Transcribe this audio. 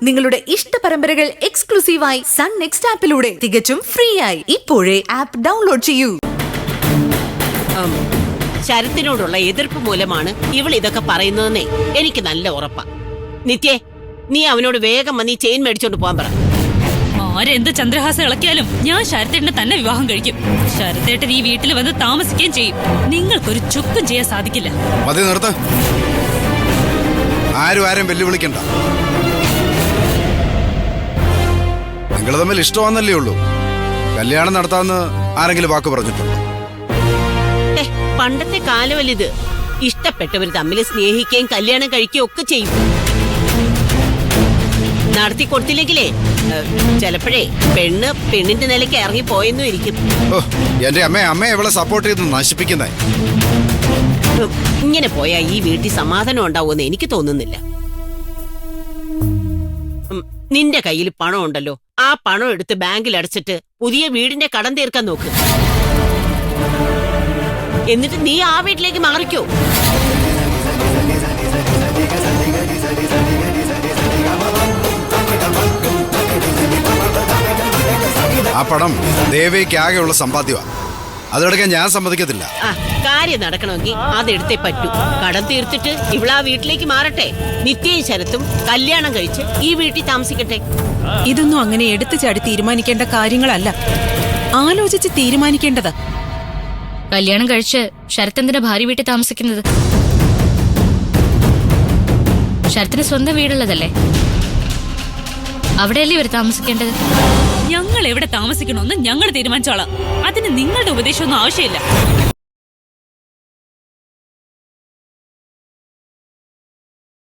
നിങ്ങളുടെ ഇഷ്ട പരമ്പരകൾ എക്സ്ക്ലൂസീവായി സൺ നെക്സ്റ്റ് ആപ്പിലൂടെ തികച്ചും ഫ്രീ ആയി ഇപ്പോഴേ ആപ്പ് ഡൗൺലോഡ് ചെയ്യൂ. ശരത്തിനോടുള്ള എതിർപ്പ് മൂലമാണ് ഇവൾ ഇതൊക്കെ പറയുന്നതെന്നേ എനിക്ക് നല്ല ഉറപ്പാ. നിത്യേ, നീ അവനോട് വേഗം വന്ന് ഈ ചെയിൻ മേടിച്ചോണ്ട് പോകാൻ പറ. ആരെന്ത് ചന്ദ്രഹാസം ഇളക്കിയാലും ഞാൻ ശരത്തേട്ടനെ തന്നെ വിവാഹം കഴിക്കും. ശരത്തേട്ടൻ ഈ വീട്ടിൽ വന്ന് താമസിക്കുകയും ചെയ്യും. നിങ്ങൾക്കൊരു ചുക്കും ചെയ്യാൻ സാധിക്കില്ല. മതി, നിർത്ത്. ആരും വെല്ലുവിളിക്കണ്ട. നിങ്ങൾ തമ്മിൽ ഇഷ്ടമാണെന്നല്ലേ ഉള്ളൂ. കല്യാണം നടത്താമെന്ന് ആരെങ്കിലും വാക്ക് പറഞ്ഞിട്ടുണ്ടോ? പണ്ടത്തെ കാലമല്ലിത്. ഇഷ്ടപ്പെട്ടവർ തമ്മിൽ സ്നേഹിക്കുകയും കല്യാണം കഴിക്കുകയും ഒക്കെ ചെയ്യും. നടത്തി കൊടുത്തില്ലെങ്കിലേ ചിലപ്പോഴേ പെണ്ണിന്റെ നിലയ്ക്ക് ഇറങ്ങി പോയെന്നും ഇരിക്കും. എന്റെ അമ്മയെ ഇവളെ സപ്പോർട്ട് ചെയ്ത് നശിപ്പിക്കുന്നേ. ഇങ്ങനെ പോയാ ഈ വീട്ടിൽ സമാധാനം ഉണ്ടാവുമെന്ന് എനിക്ക് തോന്നുന്നില്ല. നിന്റെ കയ്യിൽ പണം ഉണ്ടല്ലോ, ആ പണം എടുത്ത് ബാങ്കിൽ അടച്ചിട്ട് പുതിയ വീടിന്റെ കടം തീർക്കാൻ നോക്ക്. എന്നിട്ട് നീ ആ വീട്ടിലേക്ക് മാറിക്കോ. ആ പണം ദേവിക്ക് ആകെയുള്ള സമ്പാദ്യമാണ്. അതെടുക്കാൻ ഞാൻ സമ്മതിക്കത്തില്ല. കാര്യം നടക്കണമെങ്കിൽ അതെടുത്തേ പറ്റൂ. കടം തീർത്തിട്ട് ഇവളാ വീട്ടിലേക്ക് മാറട്ടെ. നിത്യയും ശരത്തും കല്യാണം കഴിച്ച് ഈ വീട്ടിൽ താമസിക്കട്ടെ. ഇതൊന്നും അങ്ങനെ എടുത്തു ചാടി തീരുമാനിക്കേണ്ട കാര്യങ്ങളല്ല, ആലോചിച്ച് തീരുമാനിക്കേണ്ടതാ. കല്യാണം കഴിച്ച് ശരത്തെന്തിനാ ഭാര്യ വീട്ടിൽ താമസിക്കുന്നത്? ശരത്തിന് സ്വന്തം വീടുള്ളതല്ലേ, അവിടെയല്ലേ ഇവർ താമസിക്കേണ്ടത്? ഞങ്ങൾ എവിടെ താമസിക്കണമെന്ന് ഞങ്ങൾ തീരുമാനിച്ചോളാം. അതിന് നിങ്ങളുടെ ഉപദേശമൊന്നും ആവശ്യമില്ല.